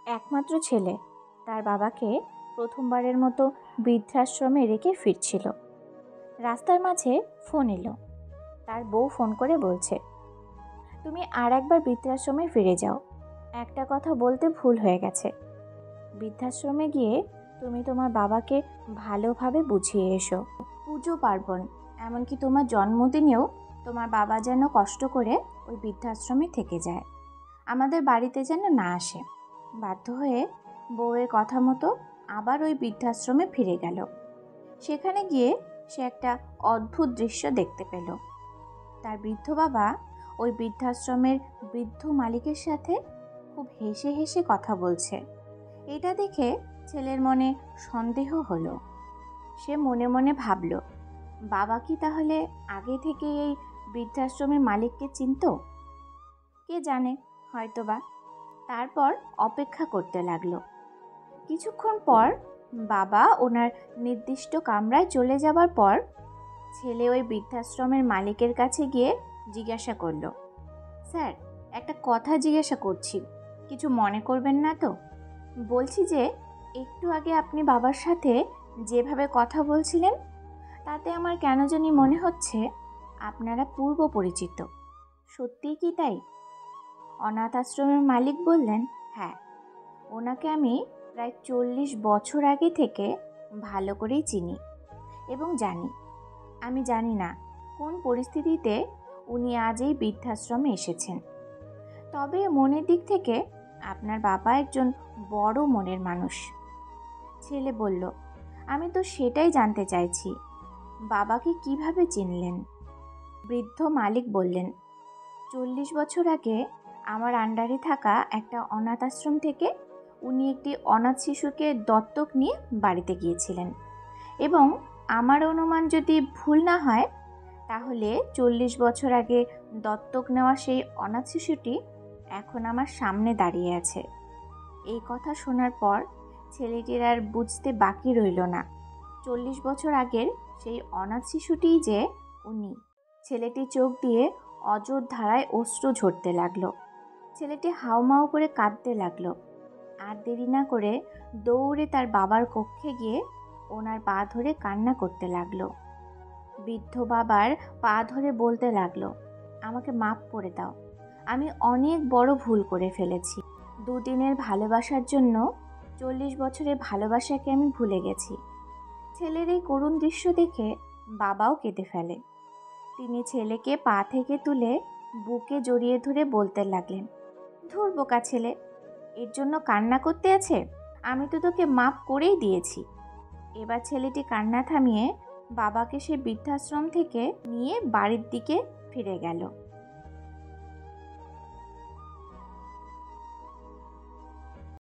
একমাত্র ছেলে তার বাবাকে প্রথমবারের মতো বৃদ্ধাশ্রমে রেখে ফিরছিল। রাস্তার মাঝে ফোন এলো। তার বউ ফোন করে বলছে, তুমি আর একবার বৃদ্ধাশ্রমে ফিরে যাও, একটা কথা বলতে ভুল হয়ে গেছে। বৃদ্ধাশ্রমে গিয়ে তুমি তোমার বাবাকে ভালোভাবে বুঝিয়ে এসো। পুজো পার্বণ, এমনকি তোমার জন্মদিনেও তোমার বাবা যেন কষ্ট করে ওই বৃদ্ধাশ্রমে থেকে যায়, আমাদের বাড়িতে যেন না আসে। বাধ্য হয়ে বউয়ের কথা মতো আবার ওই বৃদ্ধাশ্রমে ফিরে গেল। সেখানে গিয়ে সে একটা অদ্ভুত দৃশ্য দেখতে পেল। তার বৃদ্ধ বাবা ওই বৃদ্ধাশ্রমের বৃদ্ধ মালিকের সাথে খুব হেসে হেসে কথা বলছে। এটা দেখে ছেলের মনে সন্দেহ হলো। সে মনে মনে ভাবল, বাবা কি তাহলে আগে থেকে এই বৃদ্ধাশ্রমের মালিককে চিনতো? কে জানে, হয়তোবা। তারপর অপেক্ষা করতে লাগলো। কিছুক্ষণ পর বাবা ওনার নির্দিষ্ট কামরায় চলে যাবার পর ছেলে ওই বৃদ্ধাশ্রমের মালিকের কাছে গিয়ে জিজ্ঞাসা করলো, স্যার, একটা কথা জিজ্ঞাসা করছি, কিছু মনে করবেন না তো? বলছি যে একটু আগে আপনি বাবার সাথে যেভাবে কথা বলছিলেন তাতে আমার কেন জানি মনে হচ্ছে আপনারা পূর্ব পরিচিত। সত্যিই কি তাই? অনাথ আশ্রমের মালিক বললেন, হ্যাঁ, ওনাকে আমি প্রায় 40 বছর আগে থেকে ভালো করেই চিনি এবং জানি। আমি জানি না কোন পরিস্থিতিতে উনি আজ এই বৃদ্ধাশ্রমে এসেছেন, তবে মনের দিক থেকে আপনার বাবা একজন বড় মনের মানুষ। ছেলে বলল, আমি তো সেটাই জানতে চাইছি, বাবাকে কিভাবে চিনলেন? বৃদ্ধ মালিক বললেন, 40 বছর আগে আমার আন্ডারে থাকা একটা অনাথ আশ্রম থেকে উনি একটি অনাথ শিশুকে দত্তক নিয়ে বাড়িতে গিয়েছিলেন এবং আমার অনুমান যদি ভুল না হয় তাহলে 40 বছর আগে দত্তক নেওয়া সেই অনাথ শিশুটি এখন আমার সামনে দাঁড়িয়ে আছে। এই কথা শোনার পর ছেলেটির আর বুঝতে বাকি রইল না 40 বছর আগের সেই অনাথ শিশুটিই যে উনি। ছেলেটি চোখ দিয়ে অঝোর ধারায় অশ্রু ঝরতে লাগলো। ছেলেটি হাউমাউ করে কাঁদতে লাগলো। আর দেরি না করে দৌড়ে তার বাবার কক্ষে গিয়ে ওনার পা ধরে কান্না করতে লাগলো। বৃদ্ধ বাবার পা ধরে বলতে লাগলো, আমাকে মাফ করে দাও, আমি অনেক বড় ভুল করে ফেলেছি। দুদিনের ভালোবাসার জন্য 40 বছরের ভালোবাসাকে আমি ভুলে গেছি। ছেলের এই করুণ দৃশ্য দেখে বাবাও কেঁদে ফেলে। তিনি ছেলেকে পা থেকে তুলে বুকে জড়িয়ে ধরে বলতে লাগলেন, ধুর বোকা ছেলে, এর জন্য কান্না করতে আছে? আমি তো তোকে মাফ করেই দিয়েছি। এবার ছেলেটি কান্না থামিয়ে বাবাকে সে বৃদ্ধাশ্রম থেকে নিয়ে বাড়ির দিকে ফিরে গেল।